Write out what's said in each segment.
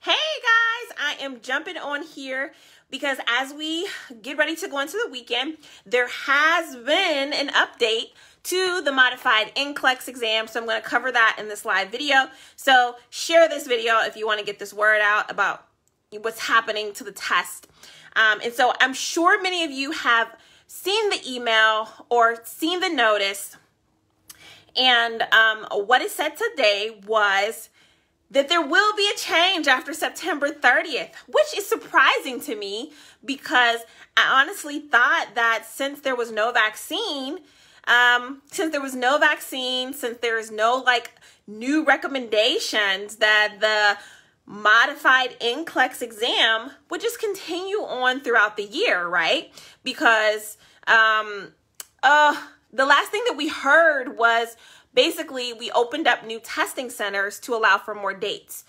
Hey guys, I am jumping on here because as we get ready to go into the weekend, there has been an update to the Modified NCLEX exam. So I'm going to cover that in this live video. So share this video if you want to get this word out about what's happening to the test. And so I'm sure many of you have seen the email or seen the notice. And what it said today was that there will be a change after September 30th, which is surprising to me because I honestly thought that since there was no vaccine, since there is no new recommendations, that the Modified NCLEX exam would just continue on throughout the year, right? Because the last thing that we heard was basically we opened up new testing centers to allow for more dates.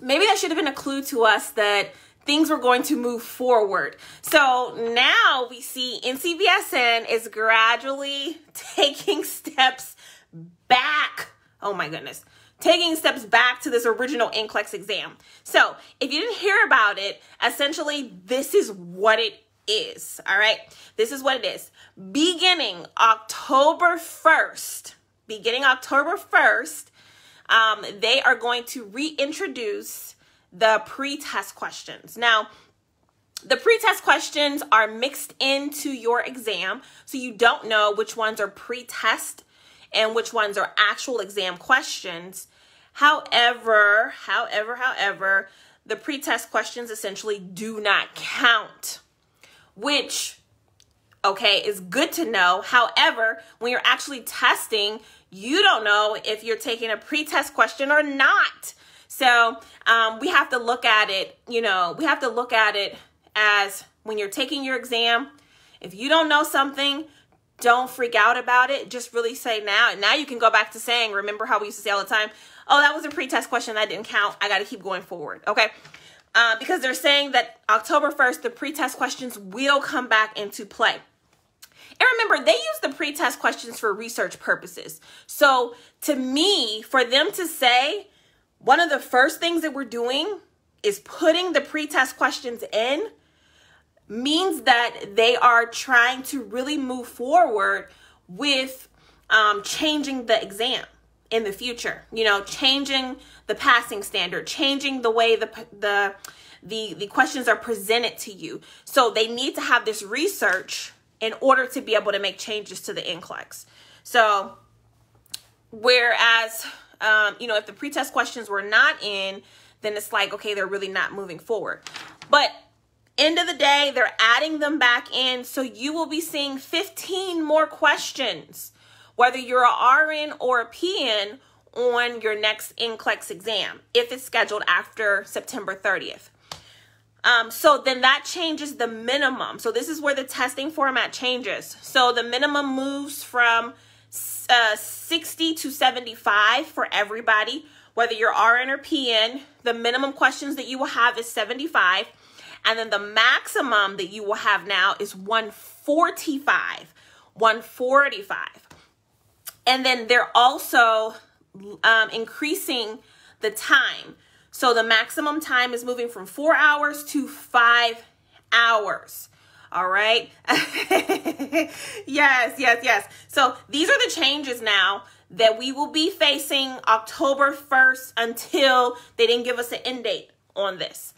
Maybe that should have been a clue to us that things were going to move forward. So now we see NCBSN is gradually taking steps back. Oh my goodness. Taking steps back to this original NCLEX exam. So if you didn't hear about it, essentially this is what it is. All right. This is what it is. Beginning October 1st, they are going to reintroduce the pre-test questions. Now, the pre-test questions are mixed into your exam, so you don't know which ones are pre-test and which ones are actual exam questions. However, the pre-test questions essentially do not count, which, okay, is good to know. However, when you're actually testing, you don't know if you're taking a pre-test question or not. So we have to look at it, as when you're taking your exam, if you don't know something, don't freak out about it. Just really say now you can go back to saying, remember how we used to say all the time, oh, that was a pre-test question, that didn't count, I got to keep going forward, okay? Because they're saying that October 1st, the pre-test questions will come back into play. And remember, they use the pre-test questions for research purposes. So to me, for them to say one of the first things that we're doing is putting the pre-test questions in means that they are trying to really move forward with changing the exam in the future, changing the passing standard, changing the way the questions are presented to you. So they need to have this research in order to be able to make changes to the NCLEX. So whereas, if the pretest questions were not in, then it's like, okay, they're really not moving forward. But end of the day, they're adding them back in. So you will be seeing 15 more questions, whether you're a RN or a PN, on your next NCLEX exam, if it's scheduled after September 30th. So then that changes the minimum. So this is where the testing format changes. So the minimum moves from 60 to 75 for everybody, whether you're RN or PN. The minimum questions that you will have is 75. And then the maximum that you will have now is 145. And then they're also increasing the time. So the maximum time is moving from 4 hours to 5 hours. All right. Yes. So these are the changes now that we will be facing October 1st until they didn't give us an end date on this.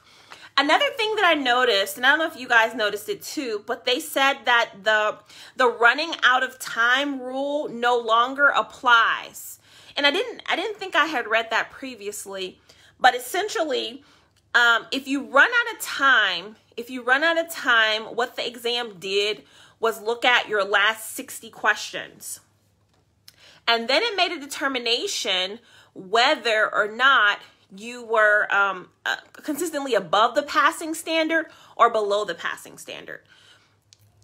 Another thing that I noticed, and I don't know if you guys noticed it too, but they said that the running out of time rule no longer applies. And I didn't think I had read that previously, but essentially, if you run out of time, what the exam did was look at your last 60 questions. And then it made a determination whether or not you were consistently above the passing standard or below the passing standard.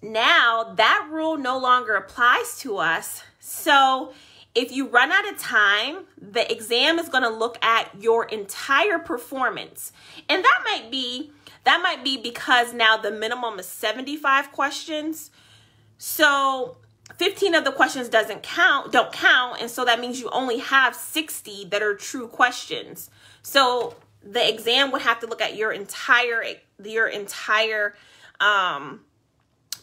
Now that rule no longer applies to us. So if you run out of time, the exam is going to look at your entire performance. And that might be because now the minimum is 75 questions. So 15 of the questions don't count, and so that means you only have 60 that are true questions. So the exam would have to look at your entire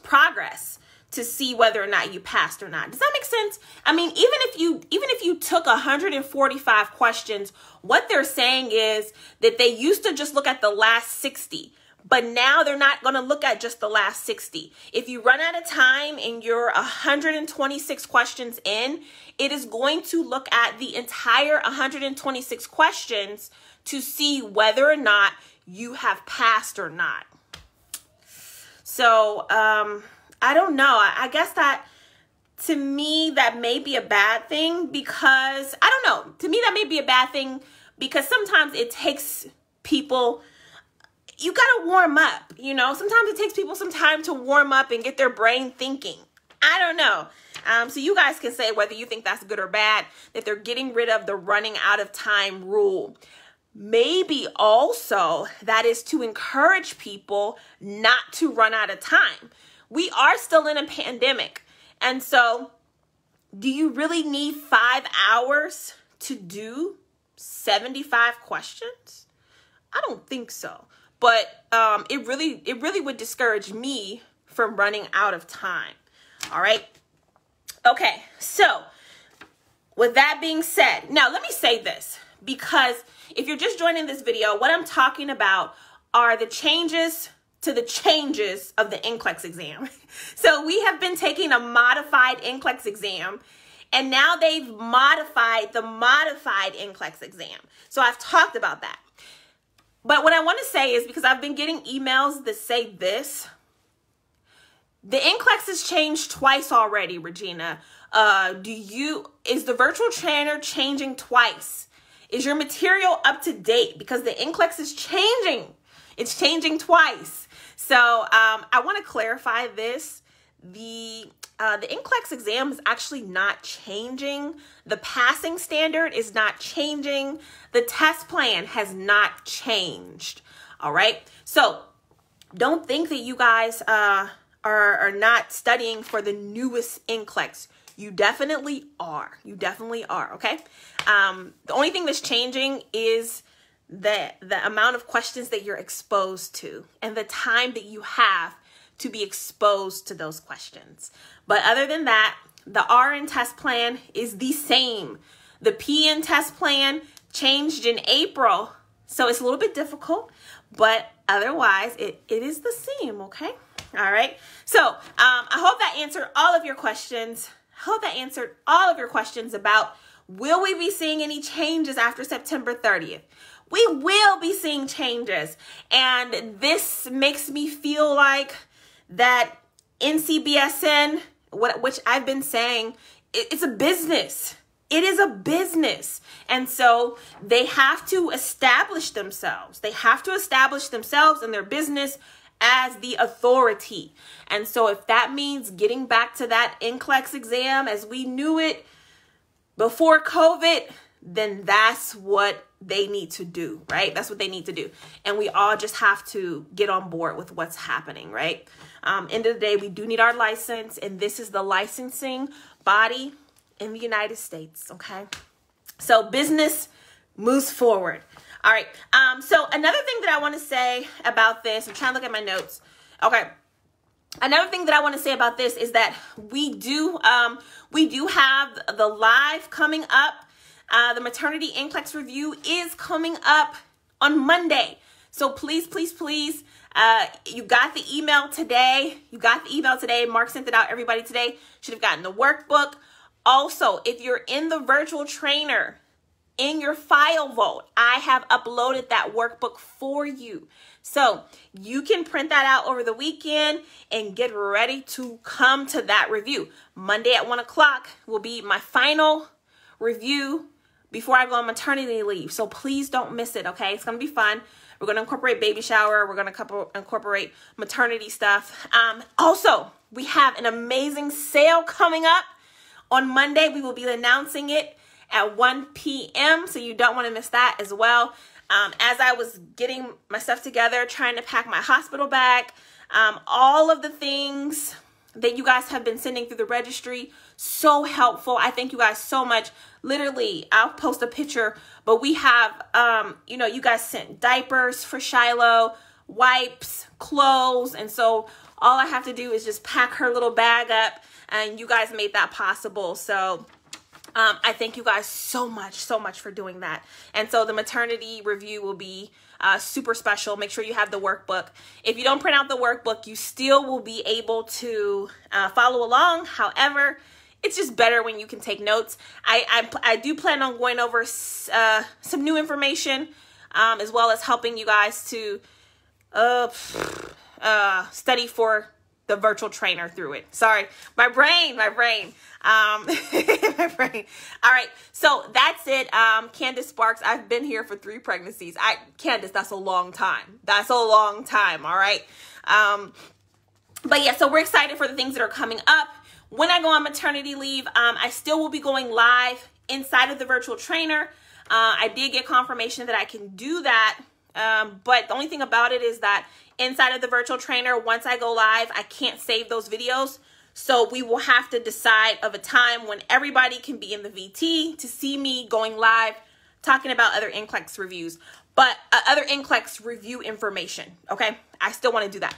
progress to see whether or not you passed or not. Does that make sense? I mean, even if you took 145 questions, what they're saying is that they used to just look at the last 60. But now they're not going to look at just the last 60. If you run out of time and you're 126 questions in, it is going to look at the entire 126 questions to see whether or not you have passed or not. So, I don't know. I guess that, to me, that may be a bad thing because, I don't know. To me, that may be a bad thing because sometimes it takes people... You got to warm up, you know. Sometimes it takes people some time to warm up and get their brain thinking. I don't know. So you guys can say whether you think that's good or bad, that they're getting rid of the running out of time rule. Maybe also that is to encourage people not to run out of time. We are still in a pandemic. And so do you really need 5 hours to do 75 questions? I don't think so. But it really would discourage me from running out of time. All right. Okay. So with that being said, now let me say this, because if you're just joining this video, what I'm talking about are the changes to the changes of the NCLEX exam. So we have been taking a modified NCLEX exam, and now they've modified the modified NCLEX exam. So I've talked about that. But what I want to say is, because I've been getting emails that say this, the NCLEX has changed twice already, Regina. Is the virtual trainer changing twice? Is your material up to date? Because the NCLEX is changing. It's changing twice. So I want to clarify this. The NCLEX exam is actually not changing. The passing standard is not changing. The test plan has not changed. All right. So don't think that you guys are not studying for the newest NCLEX. You definitely are. You definitely are. Okay. The only thing that's changing is the amount of questions that you're exposed to and the time that you have to be exposed to those questions. But other than that, the RN test plan is the same. The PN test plan changed in April, so it's a little bit difficult, but otherwise it is the same, okay? All right, so I hope that answered all of your questions. I hope that answered all of your questions about, will we be seeing any changes after September 30th? We will be seeing changes, and this makes me feel like that NCBSN, which I've been saying, it's a business. It is a business. And so they have to establish themselves. They have to establish themselves and their business as the authority. And so if that means getting back to that NCLEX exam as we knew it before COVID, then that's what they need to do, right? That's what they need to do. And we all just have to get on board with what's happening, right? End of the day, we do need our license, and this is the licensing body in the United States, okay? So business moves forward. All right. So another thing that I want to say about this, I'm trying to look at my notes. Okay. Another thing that I want to say about this is that we do have the live coming up. The Maternity NCLEX review is coming up on Monday. So please, please, please, you got the email today. Mark sent it out. Everybody today should have gotten the workbook. Also, if you're in the virtual trainer, in your file vault, I have uploaded that workbook for you. So you can print that out over the weekend and get ready to come to that review. Monday at 1 o'clock will be my final review before I go on maternity leave. So please don't miss it, okay? It's going to be fun. We're going to incorporate baby shower. We're going to incorporate maternity stuff. Also, we have an amazing sale coming up on Monday. We will be announcing it at 1 p.m. So you don't want to miss that as well. As I was getting my stuff together, trying to pack my hospital bag, all of the things that you guys have been sending through the registry. So helpful. I thank you guys so much. Literally, I'll post a picture, but we have, you guys sent diapers for Shiloh, wipes, clothes. And so all I have to do is just pack her little bag up, and you guys made that possible. So I thank you guys so much for doing that. And so the maternity review will be super special. Make sure you have the workbook. If you don't print out the workbook, you still will be able to follow along. However, it's just better when you can take notes. I do plan on going over some new information, as well as helping you guys to study for the virtual trainer through it. Sorry, my brain. My brain. All right, so that's it. Candace Sparks, I've been here for 3 pregnancies. Candace, that's a long time. That's a long time. All right. But yeah, so we're excited for the things that are coming up. When I go on maternity leave, I still will be going live inside of the virtual trainer. I did get confirmation that I can do that. But the only thing about it is that inside of the virtual trainer, once I go live, I can't save those videos. So we will have to decide of a time when everybody can be in the VT to see me going live, talking about other NCLEX reviews, but other NCLEX review information. Okay. I still want to do that.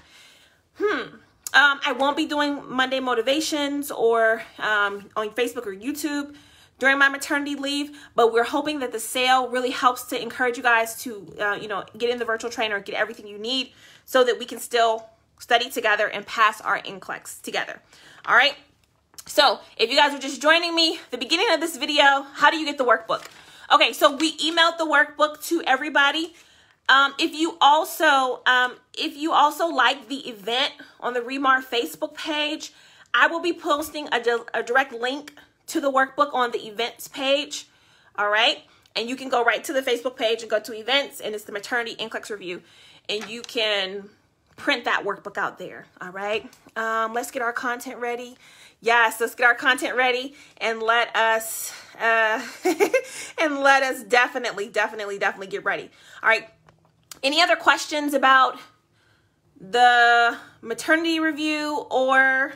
I won't be doing Monday motivations or on Facebook or YouTube during my maternity leave, but we're hoping that the sale really helps to encourage you guys to, get in the virtual trainer, get everything you need so that we can still study together and pass our NCLEX together. All right. So if you guys are just joining me, the beginning of this video, how do you get the workbook? Okay. So we emailed the workbook to everybody. If you also like the event on the Remar Facebook page, I will be posting a direct link to the workbook on the events page. All right. And you can go right to the Facebook page and go to events, and it's the maternity NCLEX review, and you can print that workbook out there. All right. Let's get our content ready. Yes, let's get our content ready and let us definitely get ready. All right. Any other questions about the maternity review or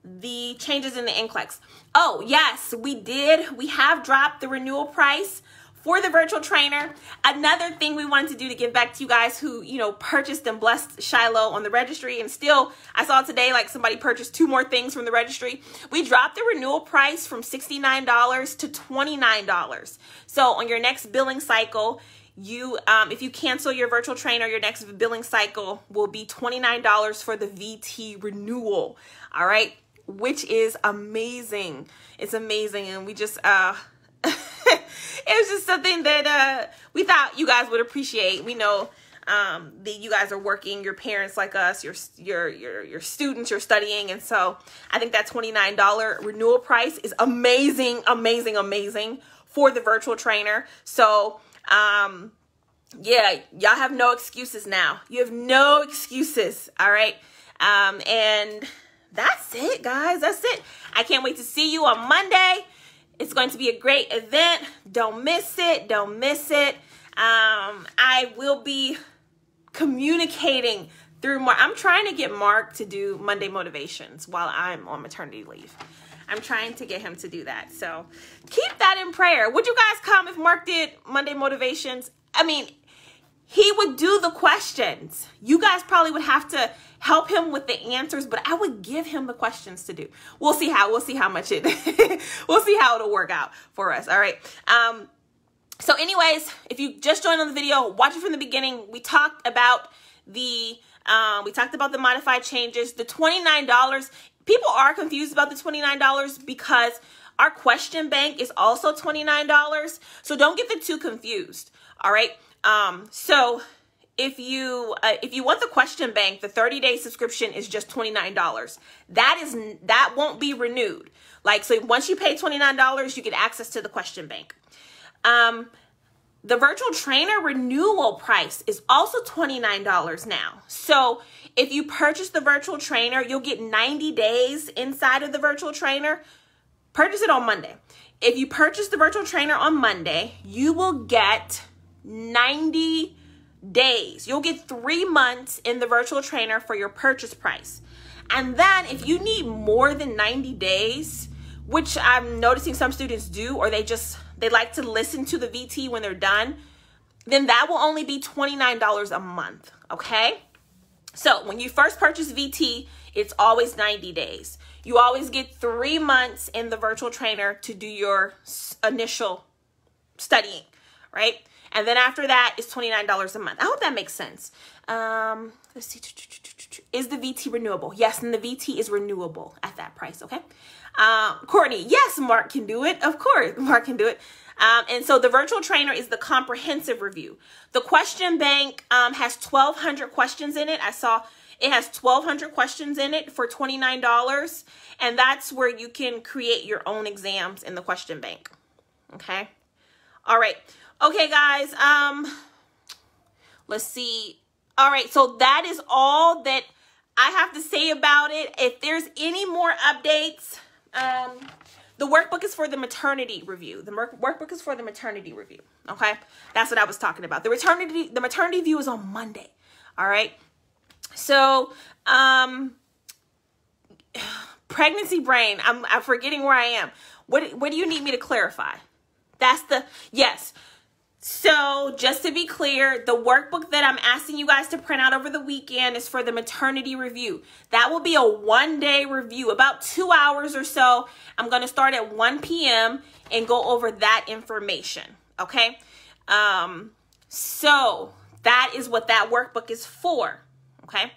the changes in the NCLEX? Oh, yes, we did. We have dropped the renewal price for the virtual trainer. Another thing we wanted to do to give back to you guys who, purchased and blessed Shiloh on the registry, and still, I saw today, like somebody purchased 2 more things from the registry. We dropped the renewal price from $69 to $29. So on your next billing cycle, if you cancel your virtual trainer, your next billing cycle will be $29 for the VT renewal. All right. Which is amazing. It's amazing. And we just, it was just something that we thought you guys would appreciate. We know that you guys are working, your parents like us, your students, you're studying. And so I think that $29 renewal price is amazing for the virtual trainer. So, yeah, y'all have no excuses now. You have no excuses. All right. And that's it, guys. That's it. I can't wait to see you on Monday. It's going to be a great event. Don't miss it. Don't miss it. I will be communicating through Mark. I'm trying to get Mark to do Monday motivations while I'm on maternity leave. I'm trying to get him to do that. So keep that in prayer. Would you guys come if Mark did Monday motivations? I mean, he would do the questions. You guys probably would have to help him with the answers, but I would give him the questions to do. We'll see how much we'll see how it'll work out for us. All right. So anyways, if you just joined on the video, watch it from the beginning. We talked about the modified changes, the $29. People are confused about the $29 because our question bank is also $29. So don't get the two confused. All right. So if you want the question bank, the 30-day subscription is just $29. That won't be renewed. Like, so once you pay $29, you get access to the question bank. The virtual trainer renewal price is also $29 now. So if you purchase the virtual trainer, you'll get 90 days inside of the virtual trainer. Purchase it on Monday. If you purchase the virtual trainer on Monday, you will get 90 days. You'll get 3 months in the virtual trainer for your purchase price. And then if you need more than 90 days, which I'm noticing some students do, or they like to listen to the VT when they're done, then that will only be $29 a month, okay? So when you first purchase VT, it's always 90 days. You always get 3 months in the virtual trainer to do your initial studying, right? And then after that, it's $29 a month. I hope that makes sense. Let's see. Is the VT renewable? Yes, and the VT is renewable at that price, okay? Courtney, yes, Mark can do it. Of course, Mark can do it. And so the virtual trainer is the comprehensive review. The question bank has 1,200 questions in it. I saw it has 1,200 questions in it for $29. And that's where you can create your own exams in the question bank. Okay. All right. Okay, guys. Let's see. All right. So that is all that I have to say about it. If there's any more updates, the workbook is for the maternity review. The workbook is for the maternity review. Okay. That's what I was talking about. The maternity review is on Monday. All right. So, pregnancy brain. I'm forgetting where I am. What do you need me to clarify? Yes. So just to be clear, the workbook that I'm asking you guys to print out over the weekend is for the maternity review. That will be a 1-day review, about 2 hours or so. I'm going to start at 1 p.m. and go over that information. Okay. So that is what that workbook is for. Okay.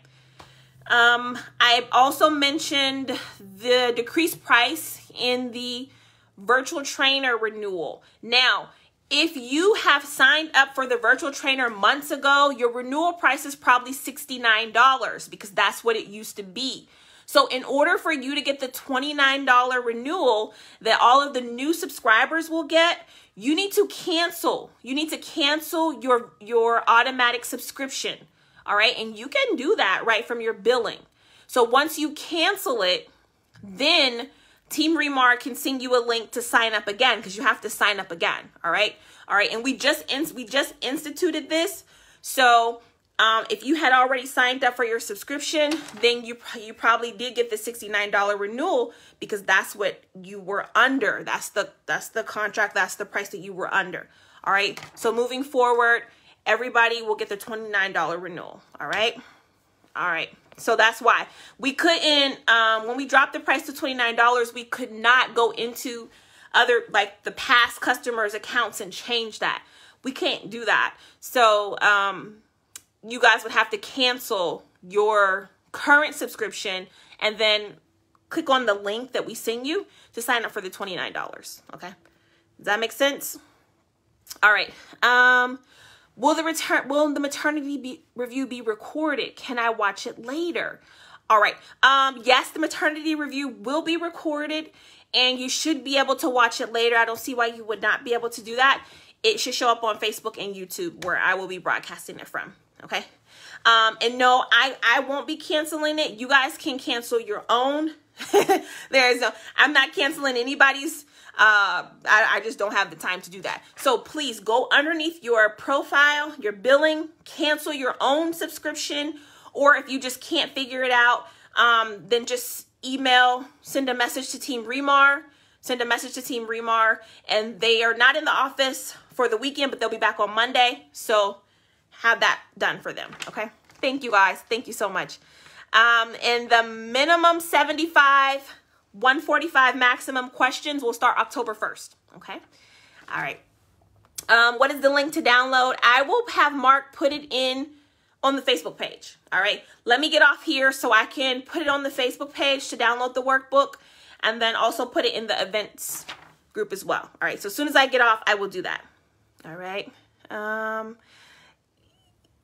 I also mentioned the decreased price in the virtual trainer renewal. Now, if you have signed up for the virtual trainer months ago, your renewal price is probably $69 because that's what it used to be. So in order for you to get the $29 renewal that all of the new subscribers will get, you need to cancel. You need to cancel your automatic subscription. All right. And you can do that right from your billing. So once you cancel it, then Team Remar can send you a link to sign up again because you have to sign up again. All right. All right. And we just instituted this. So if you had already signed up for your subscription, then you probably did get the $69 renewal because that's what you were under. That's the contract. That's the price that you were under. All right. So moving forward, everybody will get the $29 renewal. All right. All right. So that's why we couldn't, when we dropped the price to $29, we could not go into other, like the past customers' accounts and change that. We can't do that. So you guys would have to cancel your current subscription and then click on the link that we send you to sign up for the $29. Okay. Does that make sense? All right. Will the maternity review be recorded? Can I watch it later? All right. Yes, the maternity review will be recorded and you should be able to watch it later. I don't see why you would not be able to do that. It should show up on Facebook and YouTube where I will be broadcasting it from. Okay. And no, I won't be canceling it. You guys can cancel your own. I'm not canceling anybody's. I just don't have the time to do that. So please go underneath your profile, your billing, cancel your own subscription. Or if you just can't figure it out, then just send a message to Team Remar, and they are not in the office for the weekend, but they'll be back on Monday. So have that done for them. Okay. Thank you guys. Thank you so much. And the minimum 75, 145 maximum questions will start October 1st. Okay. All right. What is the link to download? I will have Mark put it in on the Facebook page. All right. Let me get off here so I can put it on the Facebook page to download the workbook and then also put it in the events group as well. All right. So as soon as I get off, I will do that. All right.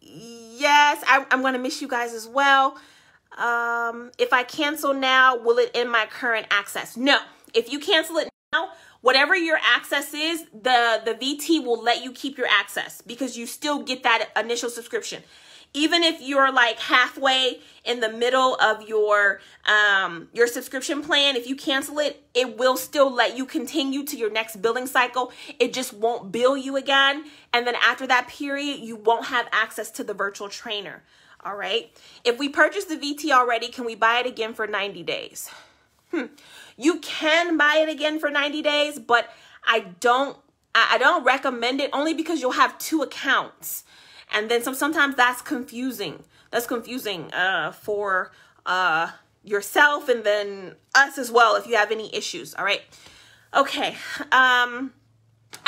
Yes, I'm going to miss you guys as well. If I cancel now, will it end my current access? No. If you cancel it now, whatever your access is, the VT will let you keep your access because you still get that initial subscription. Even if you're like halfway in the middle of your subscription plan, if you cancel it, it will still let you continue to your next billing cycle. It just won't bill you again. And then after that period, you won't have access to the virtual trainer. All right. If we purchase the VT already, can we buy it again for 90 days? You can buy it again for 90 days, but I don't recommend it, only because you'll have 2 accounts. And then sometimes that's confusing. That's confusing for yourself and then us as well if you have any issues. All right. Okay.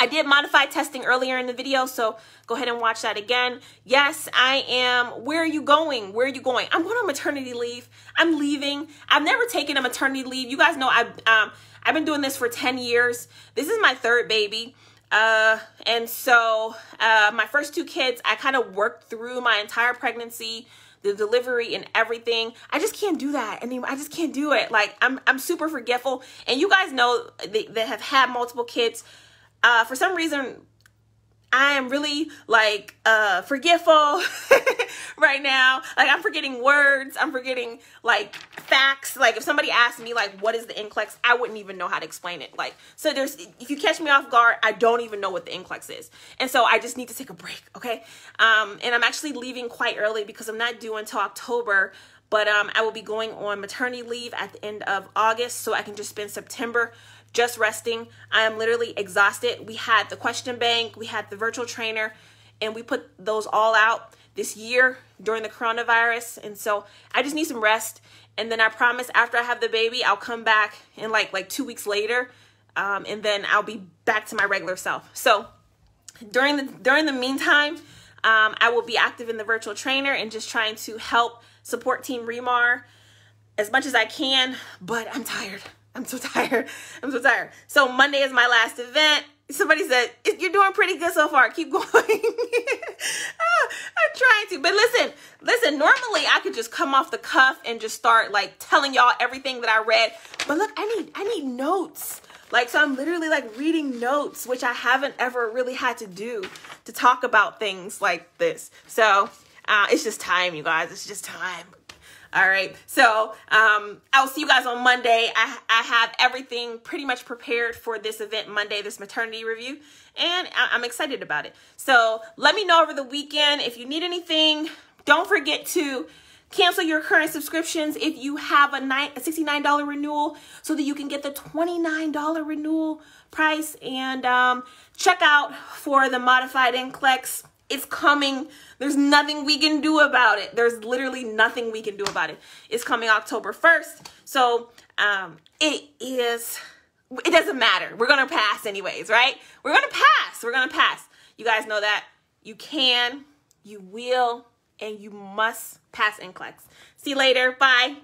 I did modified testing earlier in the video, so go ahead and watch that again. Yes, I am. Where are you going? Where are you going? I'm going on maternity leave. I'm leaving. I've never taken a maternity leave. You guys know I've been doing this for 10 years. This is my 3rd baby. And so my first 2 kids, I kind of worked through my entire pregnancy, the delivery and everything. I just can't do that anymore. I just can't do it. Like I'm super forgetful. And you guys know that have had multiple kids. For some reason, I am really like forgetful right now. Like I'm forgetting words. I'm forgetting like facts. Like if somebody asked me like, what is the NCLEX? I wouldn't even know how to explain it. Like, so if you catch me off guard, I don't even know what the NCLEX is. And so I just need to take a break. Okay. And I'm actually leaving quite early because I'm not due until October. But I will be going on maternity leave at the end of August, so I can just spend September just resting. I am literally exhausted. We had the question bank, we had the virtual trainer, and we put those all out this year during the coronavirus. And so I just need some rest. And then I promise after I have the baby, I'll come back in like 2 weeks later. And then I'll be back to my regular self. So during the meantime, I will be active in the virtual trainer and just trying to help support Team Remar as much as I can, but I'm tired. I'm so tired. I'm so tired. So Monday is my last event. Somebody said, you're doing pretty good so far. Keep going. I'm trying to. But listen, normally I could just come off the cuff and just start like telling y'all everything that I read. But look, I need notes. Like, so I'm literally like reading notes, which I haven't ever really had to do to talk about things like this. So it's just time, you guys. It's just time. All right. So I'll see you guys on Monday. I have everything pretty much prepared for this event Monday, this maternity review, and I'm excited about it. So let me know over the weekend if you need anything. Don't forget to cancel your current subscriptions if you have a $69 renewal so that you can get the $29 renewal price. And check out for the modified NCLEX. It's coming. There's nothing we can do about it. There's literally nothing we can do about it. It's coming October 1st. So it doesn't matter. We're going to pass anyways, right? We're going to pass. We're going to pass. You guys know that. You can, you will, and you must pass NCLEX. See you later. Bye.